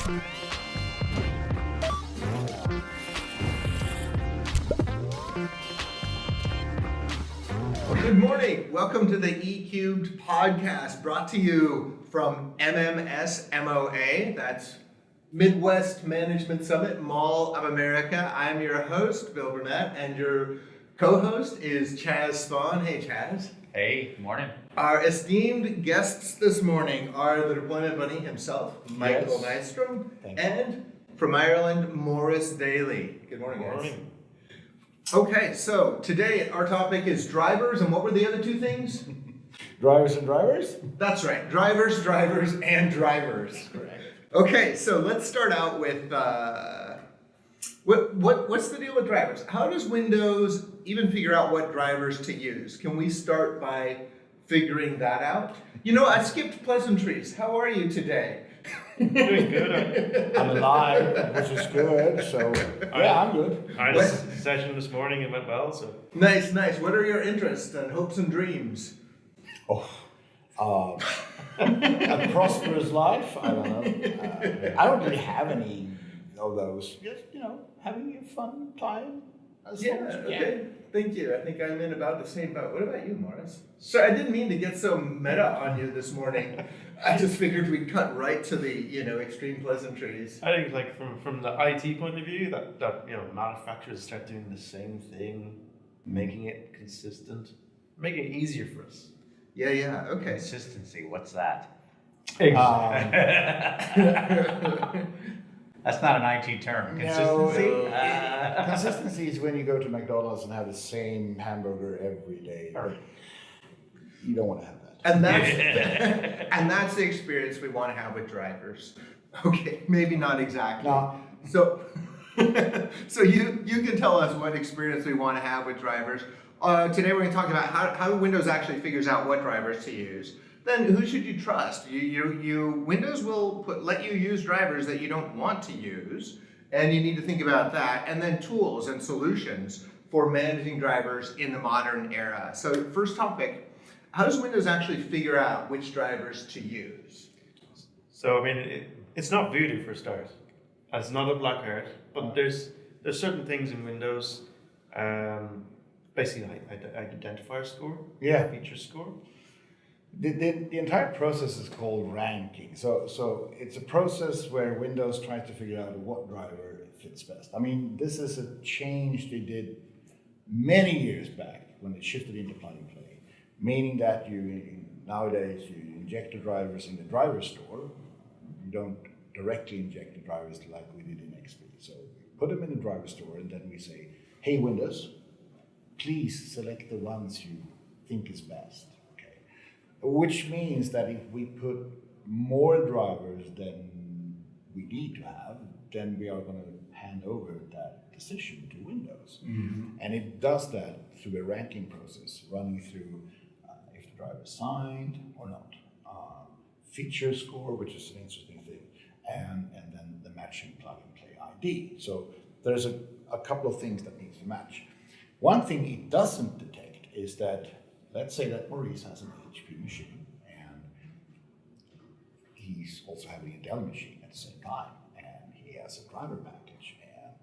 Good morning. Welcome to the E-Cubed podcast, brought to you from MMSMOA. That's Midwest Management Summit, Mall of America. I'm your host, Bill Burnett, and your co-host is Chaz Spawn. Hey, Chaz. Hey, morning. Our esteemed guests this morning are the deployment bunny himself, Mikael Nystrom, and from Ireland, Maurice Daly. Good morning, guys. Morning. Okay, so today our topic is drivers, and what were the other two things? Drivers and drivers? That's right, drivers, and drivers. Correct. Okay, so let's start out with what's the deal with drivers? How does Windows even figure out what drivers to use? Can we start by figuring that out? You know, I skipped pleasantries. How are you today? Doing good. I'm alive, which is good, so yeah, I'm good. I had a session this morning, it went well, so. Nice. What are your interests and hopes and dreams? A prosperous life? I don't know. I don't really have any of those. Just, having a fun time. Okay. Thank you. I think I'm in about the same boat. What about you, Maurice? So I didn't mean to get so meta on you this morning. I just figured we'd cut right to the, extreme pleasantries. I think like from the IT point of view, that manufacturers start doing the same thing, making it consistent, making it easier for us. Yeah, okay. Consistency, what's that? That's not an IT term. Consistency? Consistency is when you go to McDonald's and have the same hamburger every day. You don't want to have that. And that's the experience we want to have with drivers. Okay, maybe not exactly. No. So you can tell us what experience we want to have with drivers. Today we're going to talk about how Windows actually figures out what drivers to use. Then who should you trust? Windows will let you use drivers that you don't want to use, and you need to think about that. And then tools and solutions for managing drivers in the modern era. So first topic, how does Windows actually figure out which drivers to use? So it's not Voodoo for a start. It's not a black art, but there's certain things in Windows, basically identifier score, feature score. The entire process is called ranking. So it's a process where Windows tries to figure out what driver fits best. This is a change they did many years back when they shifted into plug and play, meaning that nowadays you inject the drivers in the driver store. You don't directly inject the drivers like we did in XP. So we put them in the driver store, and then we say, hey Windows, please select the ones you think is best. Which means that if we put more drivers than we need to have, then we are going to hand over that decision to Windows. Mm-hmm. And it does that through a ranking process, running through if the driver is signed or not, feature score, which is an interesting thing, and then the matching plug and play ID. So there's a couple of things that needs to match. One thing it doesn't detect is that, let's say that Maurice has an HP machine and he's also having a Dell machine at the same time, and he has a driver package, and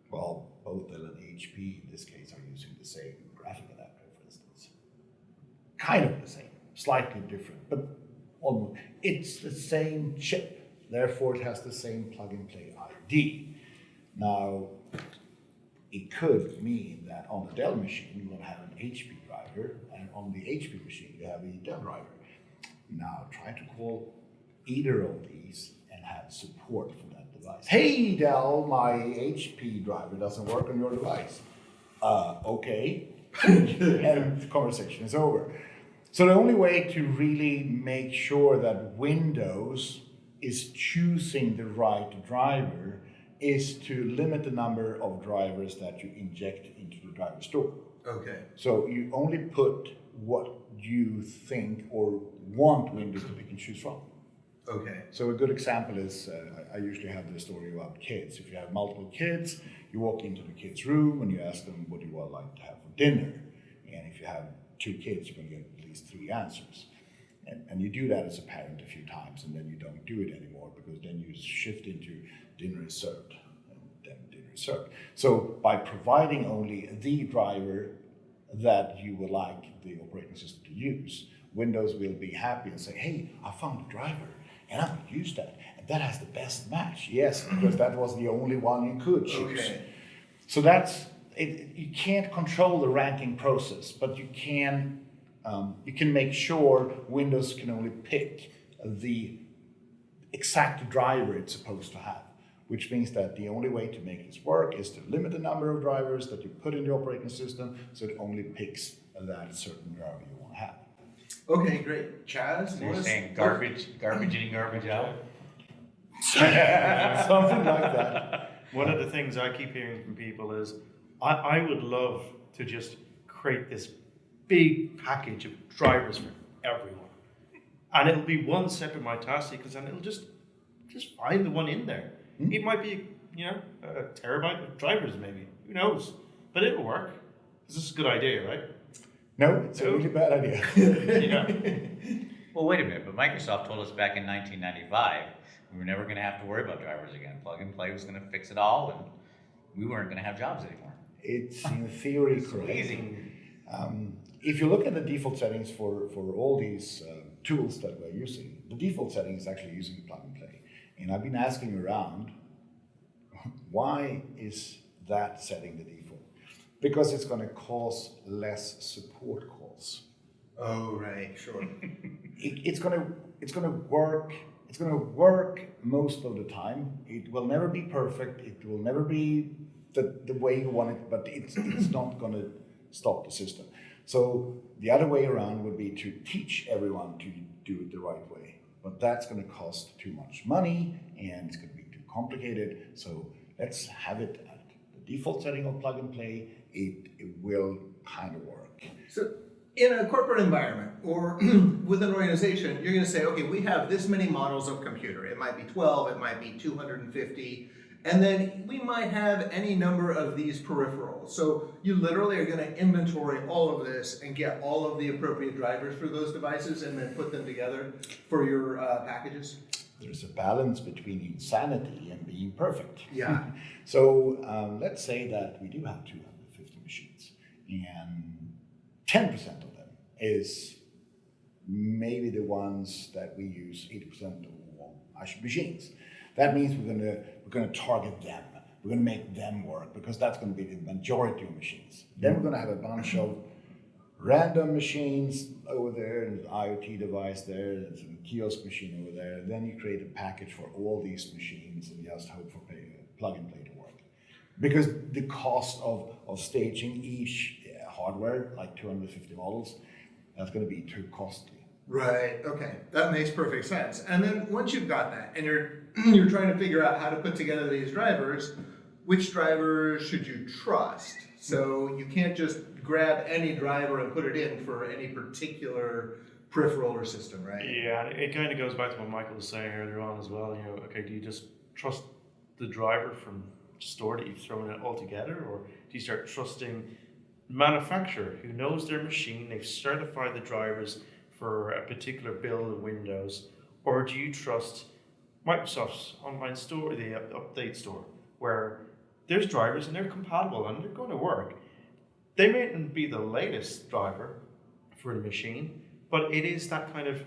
both Dell and HP in this case are using the same graphic adapter, for instance. Kind of the same, slightly different, but almost. It's the same chip, therefore it has the same plug and play ID. Now, it could mean that on the Dell machine you will have an HP driver, and on the HP machine you have a Dell driver. Now try to call either of these and have support for that device. Hey Dell, my HP driver doesn't work on your device. Okay. And the conversation is over. So the only way to really make sure that Windows is choosing the right driver is to limit the number of drivers that you inject into the driver store. Okay. So you only put what you think or want Windows to pick and choose from. Okay. So a good example is, I usually have the story about kids. If you have multiple kids, you walk into the kids' room and you ask them, what do you all like to have for dinner? And if you have 2 kids, you're going to get at least 3 answers. And you do that as a parent a few times, and then you don't do it anymore because then you shift into dinner is served, and then dinner is served. So by providing only the driver that you would like the operating system to use, Windows will be happy and say, hey, I found a driver and I'm going to use that. And that has the best match. Yes, because that was the only one you could choose. Okay. So that's it. You can't control the ranking process, but you can make sure Windows can only pick the exact driver it's supposed to have, which means that the only way to make this work is to limit the number of drivers that you put in the operating system so it only picks that certain driver you want to have. Okay, great. Chaz? So you're saying garbage in, garbage out? Something like that. One of the things I keep hearing from people is, I would love to just create this big package of drivers for everyone. And it'll be one set of my task sequence, and it'll just find the one in there. It might be, a terabyte of drivers maybe, who knows? But it'll work. This is a good idea, right? No, it's a really bad idea. Yeah. Well, wait a minute, but Microsoft told us back in 1995 we were never going to have to worry about drivers again. Plug and play was going to fix it all, and we weren't going to have jobs anymore. It's in theory correct. If you look at the default settings for all these tools that we're using, the default setting is actually using plug and play. And I've been asking around, why is that setting the default? Because it's going to cause less support calls. Oh, right, sure. It's going to work. It's going to work most of the time. It will never be perfect. It will never be the way you want it, but it's not going to stop the system. So the other way around would be to teach everyone to do it the right way. But that's going to cost too much money and it's going to be too complicated. So let's have it at the default setting of plug and play. It will kind of work. So in a corporate environment or with an organization, you're going to say, okay, we have this many models of computer. It might be 12, it might be 250. And then we might have any number of these peripherals. So you literally are going to inventory all of this and get all of the appropriate drivers for those devices and then put them together for your packages? There's a balance between insanity and being perfect. Yeah. So let's say that we do have 250 machines and 10% of them is maybe the ones that we use 80% of our machines. That means we're going to target them. We're going to make them work because that's going to be the majority of machines. Then we're going to have a bunch of random machines over there, there's an IoT device there, there's a kiosk machine over there. Then you create a package for all these machines and just hope for plug and play to work. Because the cost of staging each hardware, like 250 models, that's going to be too costly. Right, okay, that makes perfect sense. And then once you've got that and you're trying to figure out how to put together these drivers, which drivers should you trust? So you can't just grab any driver and put it in for any particular peripheral or system, right? Yeah, and it kind of goes back to what Michael was saying earlier on as well. Okay, do you just trust the driver from store that you've thrown it all together, or do you start trusting the manufacturer who knows their machine, they've certified the drivers for a particular build of Windows, or do you trust Microsoft's online store, the update store, where there's drivers and they're compatible and they're going to work. They may not be the latest driver for the machine, but it is that kind of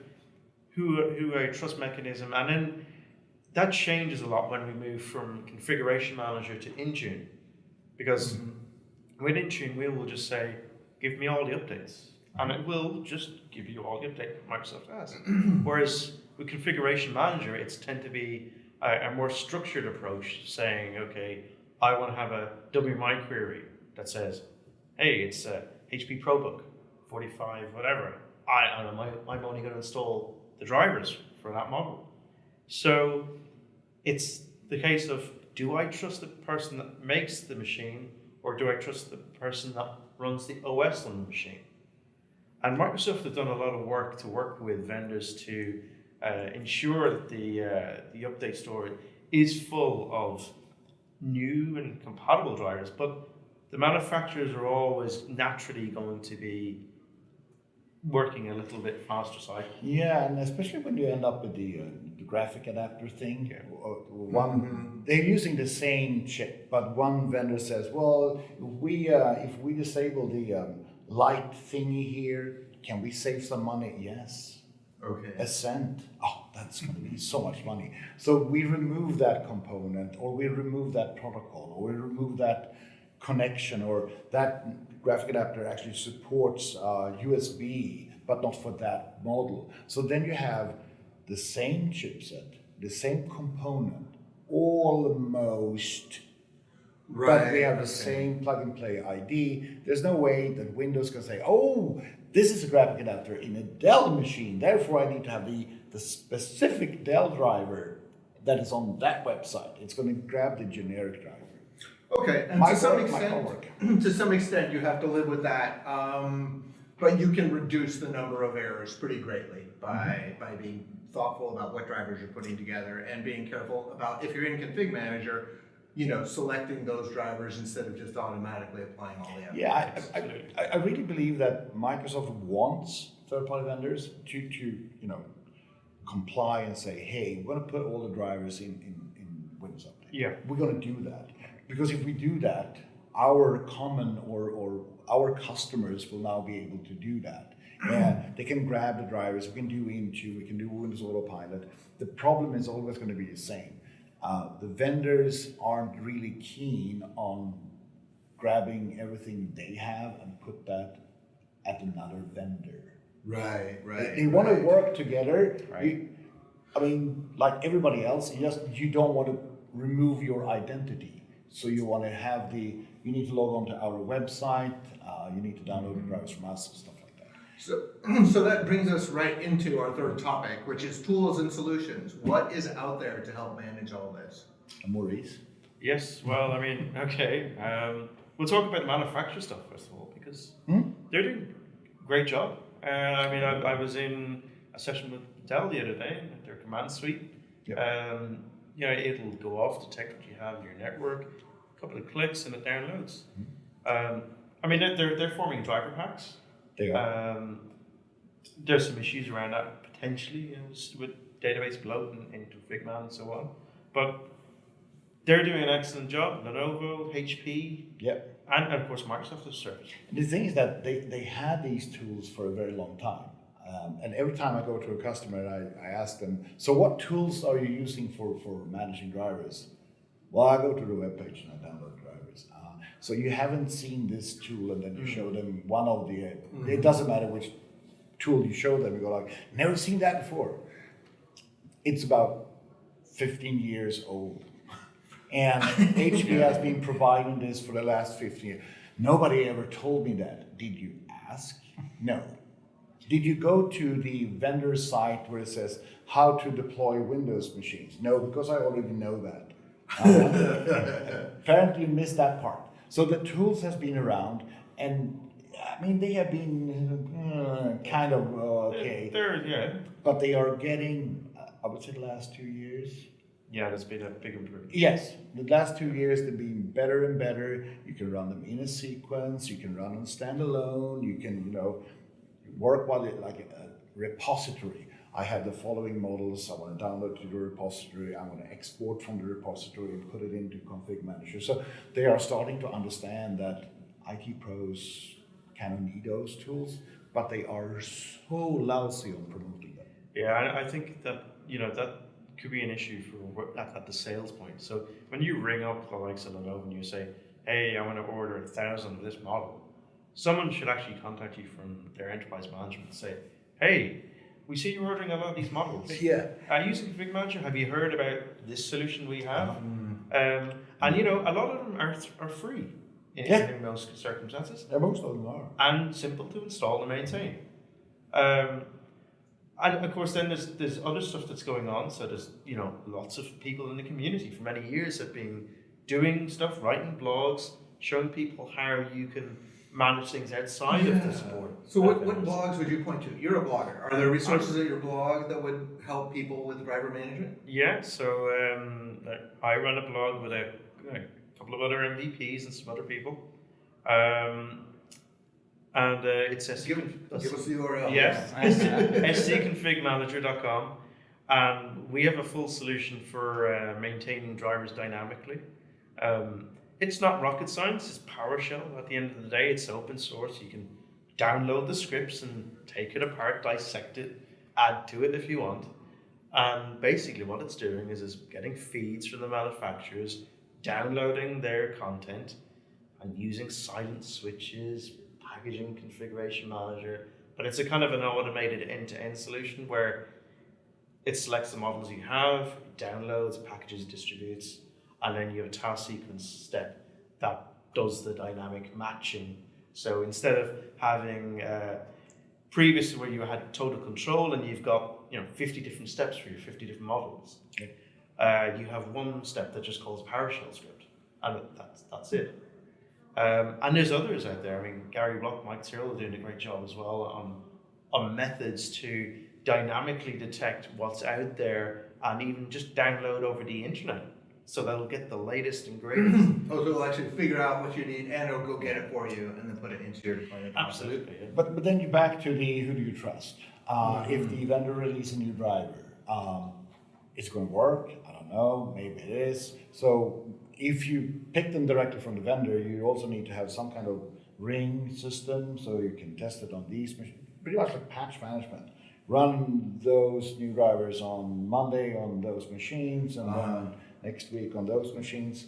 who I trust mechanism. And then that changes a lot when we move from Configuration Manager to Intune, because with Intune we will just say, give me all the updates. And it will just give you all the updates Microsoft has. Whereas with Configuration Manager, it's tend to be a more structured approach, saying, okay, I want to have a WMI query that says, hey, it's a HP ProBook 45, whatever. I'm only going to install the drivers for that model. So it's the case of, do I trust the person that makes the machine, or do I trust the person that runs the OS on the machine? And Microsoft have done a lot of work to work with vendors to ensure that the update store is full of new and compatible drivers, but the manufacturers are always naturally going to be working a little bit faster cycle. Yeah, and especially when you end up with the graphic adapter thing. Yeah. One, they're using the same chip, but one vendor says, well, if we disable the light thingy here, can we save some money? Yes. Okay. A cent. Oh, that's going to be so much money. So we remove that component, or we remove that protocol, or we remove that connection, or that graphic adapter actually supports USB, but not for that model. So then you have the same chipset, the same component, almost, but we have the same plug-and-play ID. There's no way that Windows can say, oh, this is a graphic adapter in a Dell machine, therefore I need to have the specific Dell driver that is on that website. It's going to grab the generic driver. Okay, and to some extent, you have to live with that, but you can reduce the number of errors pretty greatly by being thoughtful about what drivers you're putting together and being careful about, if you're in ConfigMgr, selecting those drivers instead of just automatically applying all the efforts. Yeah, I really believe that Microsoft wants third-party vendors to comply and say, hey, we're going to put all the drivers in Windows Update. Yeah. We're going to do that. Because if we do that, our common or our customers will now be able to do that. They can grab the drivers, we can do Intune, we can do Windows Autopilot. The problem is always going to be the same. The vendors aren't really keen on grabbing everything they have and put that at another vendor. Right. They want to work together. Right. Like everybody else, you don't want to remove your identity. So you want to have you need to log on to our website, you need to download the drivers from us, stuff like that. So that brings us right into our third topic, which is tools and solutions. What is out there to help manage all this? Maurice? Yes, well, okay. We'll talk about manufacturer stuff first of all, because they're doing a great job. I was in a session with Daly the other day, their command suite. Yep. It'll go off, detect what you have in your network, a couple of clicks and it downloads. They're forming driver packs. They are. There's some issues around that potentially, with database bloat into Figma and so on. But they're doing an excellent job. Lenovo, HP, Yep. and of course Microsoft has served. And the thing is that they had these tools for a very long time. And every time I go to a customer, I ask them, so what tools are you using for managing drivers? Well, I go to the webpage and I download drivers. So you haven't seen this tool, and then you show them one of the, it doesn't matter which tool you show them, you go like, never seen that before. It's about 15 years old. And HP has been providing this for the last 15 years. Nobody ever told me that. Did you ask? No. Did you go to the vendor site where it says how to deploy Windows machines? No, because I already know that. Apparently you missed that part. So the tools has been around, and they have been kind of okay. But they are getting, I would say the last 2 years. Yeah, there's been a big improvement. Yes, the last 2 years they've been better and better. You can run them in a sequence, you can run them standalone, you can, work while it like a repository. I have the following models. I want to download to the repository. I want to export from the repository and put it into ConfigMgr. So they are starting to understand that IT pros kind of need those tools, but they are so lousy on promoting them. Yeah, I think that that could be an issue for at the sales point. So when you ring up the likes of Lenovo and you say, "Hey, I want to order 1,000 of this model," someone should actually contact you from their enterprise management and say, "Hey, we see you're ordering a lot of these models. Yeah. Are you using ConfigMgr? Have you heard about this solution we have?" And a lot of them are free in most circumstances. Yeah, most of them are. And simple to install and maintain. And of course, then there's other stuff that's going on. So there's lots of people in the community for many years have been doing stuff, writing blogs, showing people how you can manage things outside of the support. So what blogs would you point to? You're a blogger. Are there resources at your blog that would help people with driver management? Yeah, so I run a blog with a couple of other MVPs and some other people. It says... Give us the URL. Yes, scconfigmanager.com. And we have a full solution for maintaining drivers dynamically. It's not rocket science, it's PowerShell. At the end of the day, it's open source. You can download the scripts and take it apart, dissect it, add to it if you want. And basically what it's doing is getting feeds from the manufacturers, downloading their content, and using silent switches, packaging configuration manager. But it's a kind of an automated end-to-end solution where it selects the models you have, downloads, packages, distributes, and then you have a task sequence step that does the dynamic matching. So instead of having previously where you had total control and you've got 50 different steps for your 50 different models, you have one step that just calls PowerShell script, and that's it. And there's others out there. I mean, Gary Block, Mike Tyrrell are doing a great job as well on methods to dynamically detect what's out there and even just download over the internet. So that'll get the latest and greatest. Oh, so it'll actually figure out what you need and it'll go get it for you and then put it into your deployment process. Absolutely. Yeah. But then you're back to the who do you trust? If the vendor releases a new driver, it's going to work. I don't know. Maybe it is. So if you pick them directly from the vendor, you also need to have some kind of ring system so you can test it on these machines. Pretty much like patch management. Run those new drivers on Monday on those machines and then next week on those machines.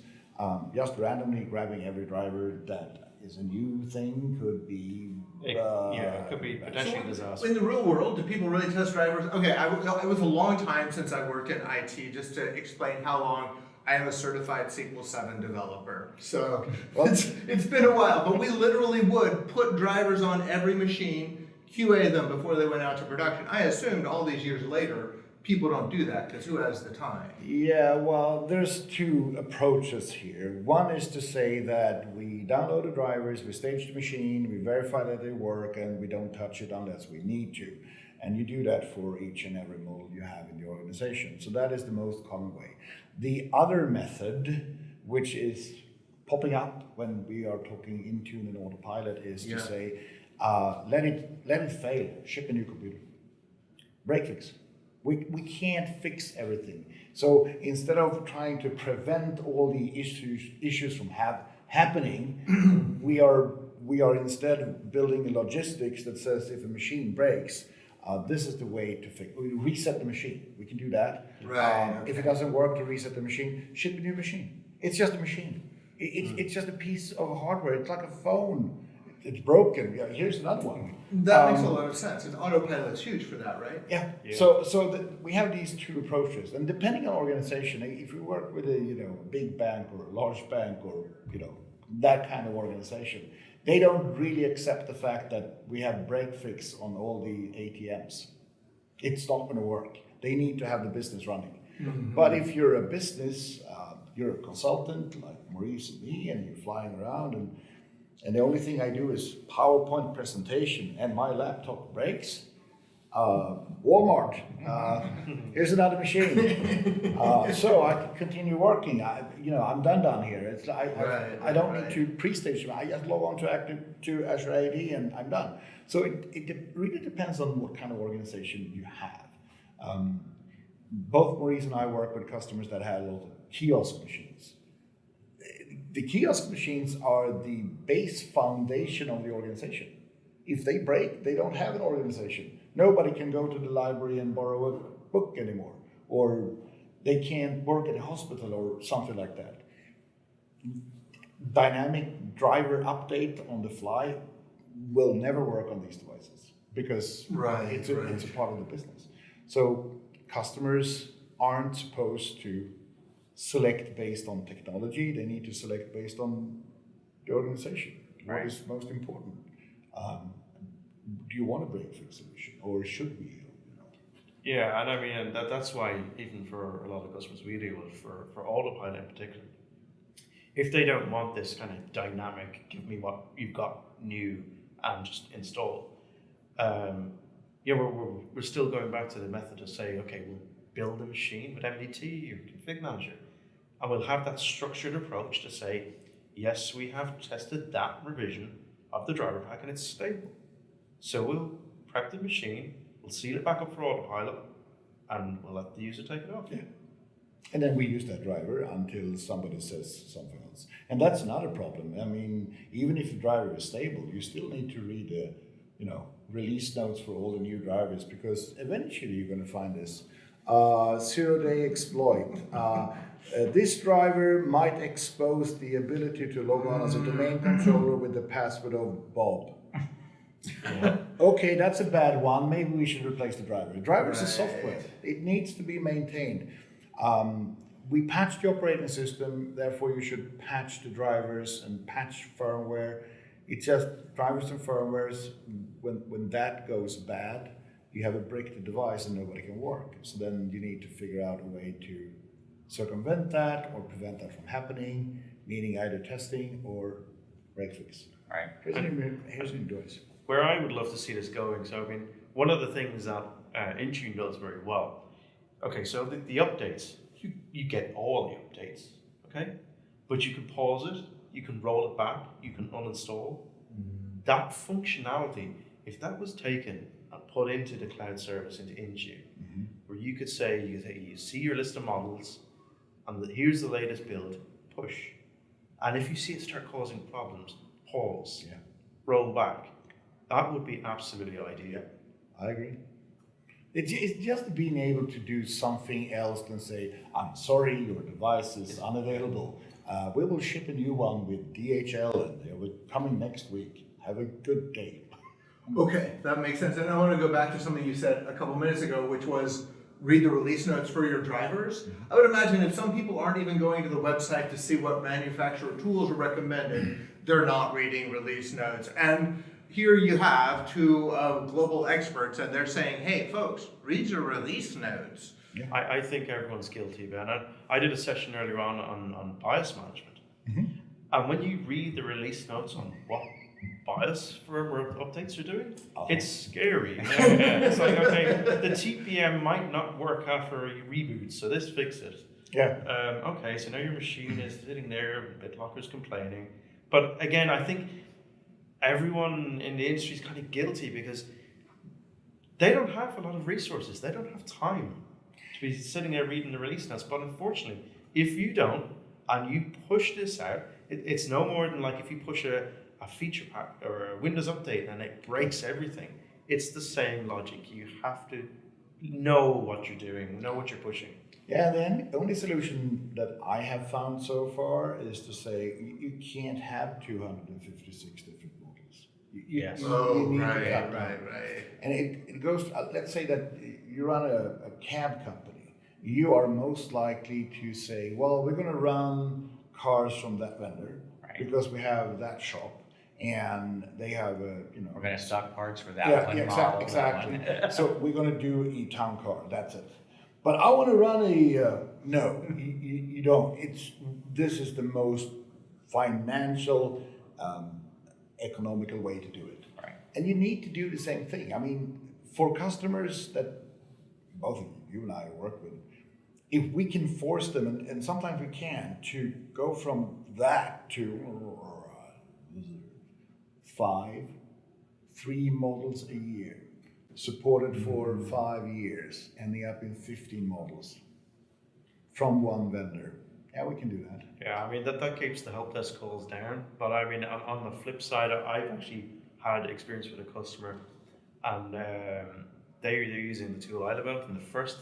Just randomly grabbing every driver that is a new thing could be it could be potentially a disaster. In the real world, do people really test drivers? Okay, it was a long time since I worked in IT, just to explain how long I am a certified SQL 7 developer. So it's been a while, but we literally would put drivers on every machine, QA them before they went out to production. I assumed all these years later, people don't do that because who has the time? Yeah, well, there's two approaches here. One is to say that we download the drivers, we stage the machine, we verify that they work, and we don't touch it unless we need to. And you do that for each and every model you have in the organization. So that is the most common way. The other method, which is popping up when we are talking Intune and Autopilot, is to say, let it fail, ship a new computer. Break fix. We can't fix everything. So instead of trying to prevent all the issues from happening, we are instead building a logistics that says if a machine breaks, this is the way to fix. We reset the machine. We can do that. Right. If it doesn't work to reset the machine, ship a new machine. It's just a machine. It's just a piece of hardware. It's like a phone. It's broken. Yeah, here's another one. That makes a lot of sense. And Autopilot's huge for that, right? Yeah. We have these two approaches, and depending on organization, if you work with a big bank or a large bank or that kind of organization, they don't really accept the fact that we have break fix on all the ATMs. It's not going to work. They need to have the business running. Mm-hmm. But if you're a business, you're a consultant like Maurice and me, and you're flying around and the only thing I do is PowerPoint presentation and my laptop breaks. Walmart, here's another machine. So I can continue working. I'm done down here. I don't need to pre-stage. I just log on to Azure AD and I'm done. So it really depends on what kind of organization you have. Both Maurice and I work with customers that have a lot of kiosk machines. The kiosk machines are the base foundation of the organization. If they break, they don't have an organization. Nobody can go to the library and borrow a book anymore, or they can't work at a hospital or something like that. Dynamic driver update on the fly will never work on these devices because it's a part of the business. So customers aren't supposed to select based on technology. They need to select based on the organization. What is most important? Do you want a break-fix solution, or should we? Yeah, and I mean that's why even for a lot of customers we deal with, for Autopilot in particular, if they don't want this kind of dynamic, give me what you've got new and just install. We're still going back to the method of say, okay, we'll build a machine with MDT or ConfigMgr. And we'll have that structured approach to say, yes, we have tested that revision of the driver pack and it's stable. So we'll prep the machine, we'll seal it back up for Autopilot, and we'll let the user take it off. Yeah. And then we use that driver until somebody says something else. And that's another problem. I mean, even if the driver is stable, you still need to read the, release notes for all the new drivers, because eventually you're going to find this 0-day exploit. This driver might expose the ability to log on as a domain controller with the password of Bob. Okay, that's a bad one. Maybe we should replace the driver. The driver is a software. It needs to be maintained. We patched the operating system, therefore you should patch the drivers and patch firmware. It's just drivers and firmwares, when that goes bad, you have a bricked device and nobody can work. So then you need to figure out a way to circumvent that or prevent that from happening, meaning either testing or break fix. Right. Here's an advice. Where I would love to see this going, so I mean, one of the things that Intune does very well, okay, so the updates, you get all the updates, okay? But you can pause it, you can roll it back, you can uninstall. That functionality, if that was taken and put into the cloud service, into Intune, where you could say, you see your list of models, and here's the latest build, push. And if you see it start causing problems, pause, roll back. That would be absolutely ideal. I agree. It's just being able to do something else than say, I'm sorry, your device is unavailable. We will ship a new one with DHL and they're coming next week. Have a good day. Okay, that makes sense. And I want to go back to something you said a couple minutes ago, which was read the release notes for your drivers. I would imagine if some people aren't even going to the website to see what manufacturer tools are recommended, they're not reading release notes. And here you have two global experts and they're saying, hey folks, read your release notes. Yeah. I think everyone's guilty, Ben. I did a session earlier on BIOS management. And when you read the release notes on what BIOS firmware updates are doing, it's scary. It's like, okay, the TPM might not work after a reboot, so this fixes it. Yeah. Okay, so now your machine is sitting there, BitLocker's complaining. But again, I think everyone in the industry is kind of guilty because they don't have a lot of resources. They don't have time to be sitting there reading the release notes. But unfortunately, if you don't and you push this out, it's no more than like if you push a feature pack or a Windows update and it breaks everything. It's the same logic. You have to know what you're doing, know what you're pushing. Yeah, the only solution that I have found so far is to say you can't have 256 different models. You need to cut down. Right. And it goes, let's say that you run a cab company. You are most likely to say, well, we're going to run cars from that vendor because we have that shop. And they have a, we're going to stock parts for that one model. Exactly. So we're going to do a town car. That's it. But I want to run a no. You don't. This is the most financial, economical way to do it. Right. And you need to do the same thing. I mean, for customers that both of you and I work with, if we can force them, and sometimes we can, to go from that to 3 models a year, supported for 5 years, ending up in 15 models from one vendor. Yeah, we can do that. Yeah, I mean, that keeps the help desk calls down. But I mean, on the flip side, I've actually had experience with a customer and they're using the tool I developed. And the first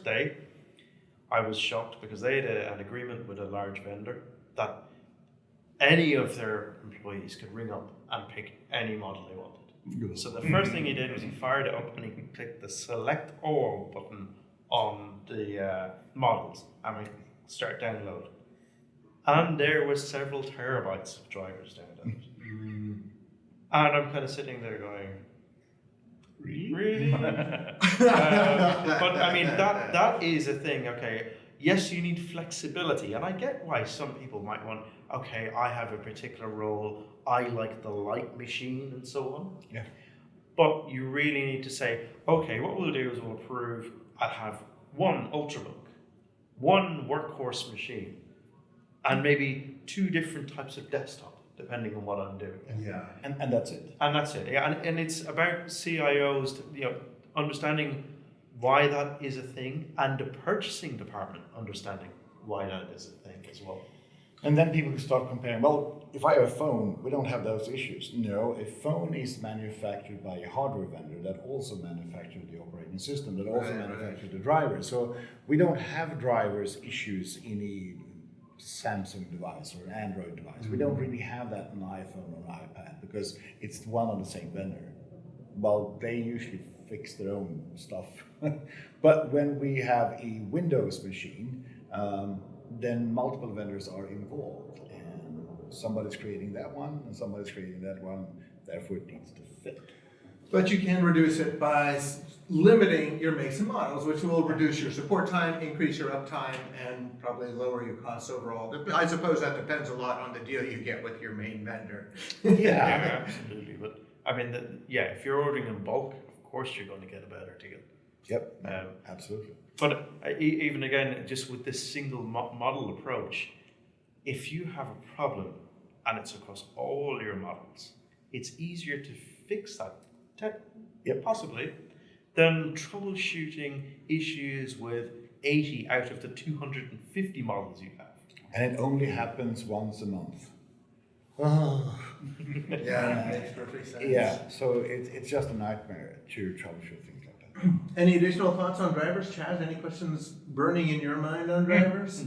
day, I was shocked because they had an agreement with a large vendor that any of their employees could ring up and pick any model they wanted. So the first thing he did was he fired it up and he clicked the select all button on the models and we start download. And there was several terabytes of drivers downloaded. And I'm kind of sitting there going, really? But I mean, that is a thing, okay. Yes, you need flexibility, and I get why some people might want, okay, I have a particular role, I like the light machine and so on. Yeah. But you really need to say, okay, what we'll do is we'll approve, I'll have one Ultrabook, one workhorse machine, and maybe 2 different types of desktop, depending on what I'm doing. Yeah. And that's it. And that's it, yeah. And it's about CIOs, understanding why that is a thing, and the purchasing department understanding why that is a thing as well. And then people can start comparing, well, if I have a phone, we don't have those issues. No, a phone is manufactured by a hardware vendor that also manufactures the operating system, that also manufactures the driver. So we don't have drivers issues in a Samsung device or an Android device. We don't really have that on an iPhone or an iPad because it's one on the same vendor. Well, they usually fix their own stuff. But when we have a Windows machine, then multiple vendors are involved, and somebody's creating that one, and somebody's creating that one, therefore it needs to fit. But you can reduce it by limiting your makes and models, which will reduce your support time, increase your uptime, and probably lower your costs overall. I suppose that depends a lot on the deal you get with your main vendor. Yeah, absolutely. But I mean, if you're ordering in bulk, of course you're going to get a better deal. Yep, absolutely. But even again, just with this single model approach, if you have a problem and it's across all your models, it's easier to fix that, possibly, than troubleshooting issues with 80 out of the 250 models you have. And it only happens once a month. Yeah, makes perfect sense. Yeah, so it's just a nightmare to troubleshoot things like that. Any additional thoughts on drivers, Chaz? Any questions burning in your mind on drivers?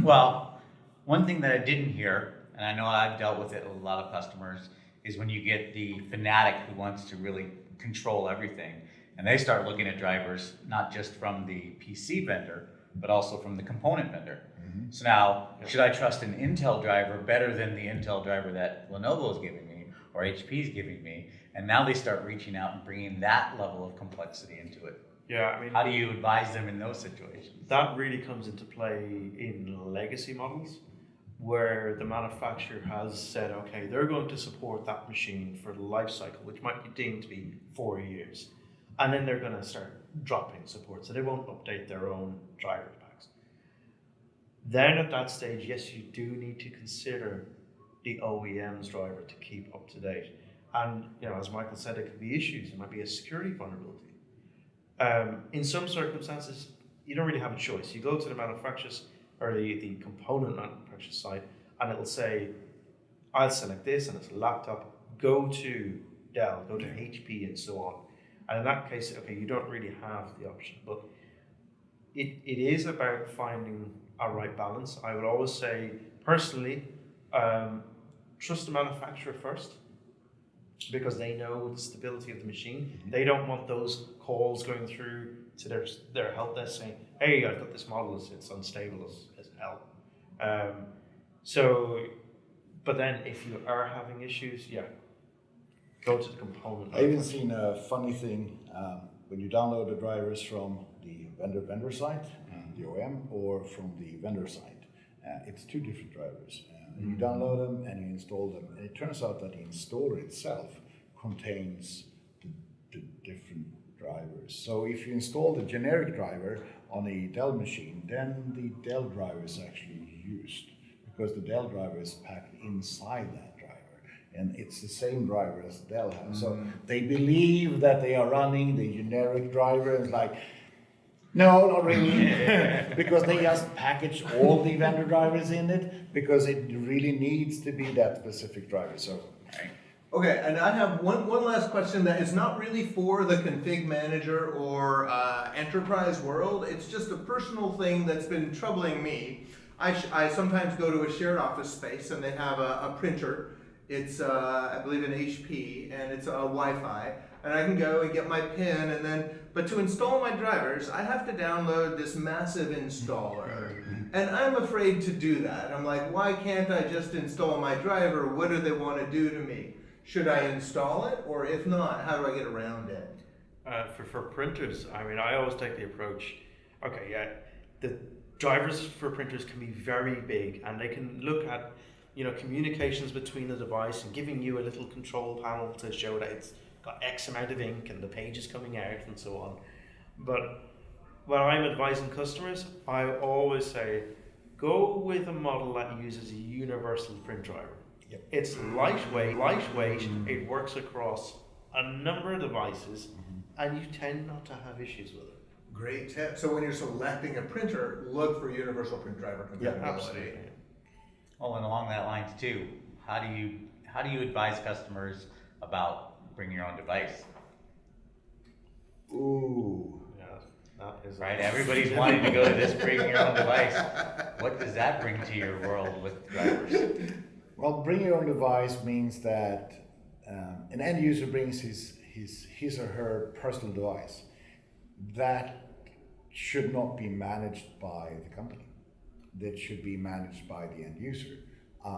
Well, one thing that I didn't hear, and I know I've dealt with it with a lot of customers, is when you get the fanatic who wants to really control everything, and they start looking at drivers not just from the PC vendor, but also from the component vendor. Mm-hmm. So now, should I trust an Intel driver better than the Intel driver that Lenovo is giving me, or HP is giving me? And now they start reaching out and bringing that level of complexity into it. Yeah, I mean, how do you advise them in those situations? That really comes into play in legacy models, where the manufacturer has said, okay, they're going to support that machine for the life cycle, which might be deemed to be 4 years. And then they're going to start dropping support, so they won't update their own driver packs. Then at that stage, yes, you do need to consider the OEM's driver to keep up to date. And as Michael said, there could be issues. It might be a security vulnerability. In some circumstances, you don't really have a choice. You go to the manufacturer's or the component manufacturer's site, and it'll say, I'll select this, and it's a laptop. Go to Dell, go to HP, and so on. And in that case, okay, you don't really have the option. But it is about finding a right balance. I would always say, personally, trust the manufacturer first, because they know the stability of the machine. They don't want those calls going through to their help desk saying, hey, I've got this model, it's unstable as hell. But then if you are having issues, go to the component. I've even seen a funny thing when you download the drivers from the vendor site, the OEM, or from the vendor site. It's two different drivers. You download them and you install them, and it turns out that the installer itself contains the different drivers. So if you install the generic driver on a Dell machine, then the Dell driver is actually used, because the Dell driver is packed inside that driver, and it's the same driver as Dell has. So they believe that they are running the generic driver, and it's like, no, not really, because they just package all the vendor drivers in it, because it really needs to be that specific driver. So, Okay, and I have one last question that is not really for the config manager or enterprise world. It's just a personal thing that's been troubling me. I sometimes go to a shared office space and they have a printer. It's, I believe, an HP, and it's a Wi-Fi. And I can go and get my pin, but to install my drivers, I have to download this massive installer. And I'm afraid to do that. I'm like, why can't I just install my driver? What do they want to do to me? Should I install it, or if not, how do I get around it? For printers, I mean, I always take the approach, the drivers for printers can be very big, and they can look at communications between the device and giving you a little control panel to show that it's got X amount of ink and the page is coming out and so on. But when I'm advising customers, I always say, go with a model that uses a universal print driver. Yep. It's lightweight, it works across a number of devices, and you tend not to have issues with it. Great tip. So when you're selecting a printer, look for universal print driver compatibility. Oh, and along that lines too, how do you advise customers about bring your own device? Ooh. Yeah, that is Right, everybody's wanting to go to this bring your own device. What does that bring to your world with drivers? Well, bring your own device means that an end user brings his or her personal device. That should not be managed by the company. That should be managed by the end user.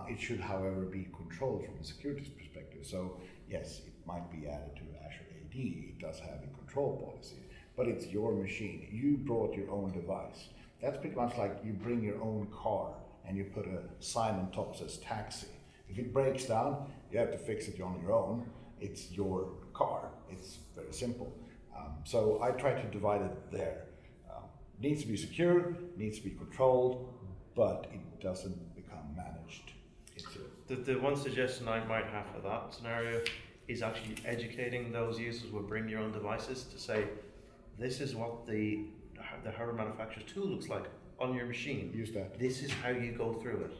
It should, however, be controlled from a security perspective. So yes, it might be added to Azure AD. It does have a control policy, but it's your machine. You brought your own device. That's pretty much like you bring your own car and you put a sign on top that says taxi. If it breaks down, you have to fix it on your own. It's your car. It's very simple. So I try to divide it there. Needs to be secure, needs to be controlled, but it doesn't become managed. The one suggestion I might have for that scenario is actually educating those users with bring your own devices to say, this is what the hardware manufacturer's tool looks like on your machine. Use that. This is how you go through it.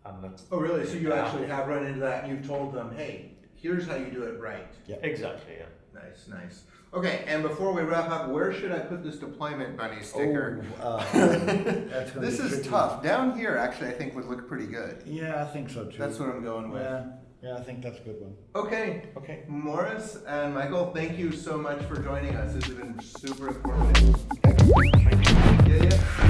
And that's Oh, really? So you actually have run into that and you've told them, hey, here's how you do it right. Yeah. exactly, yeah. Nice, nice. Okay, and before we wrap up, where should I put this deployment bunny sticker? That's gonna This be is tricky. tough. Down here, actually, I think would look pretty good. Yeah, I think so too. That's what I'm going with. Yeah, I think that's a good one. Okay, Okay. Maurice and Michael, thank you so much for joining us. This has been super informative. Thank you. Yeah, yeah.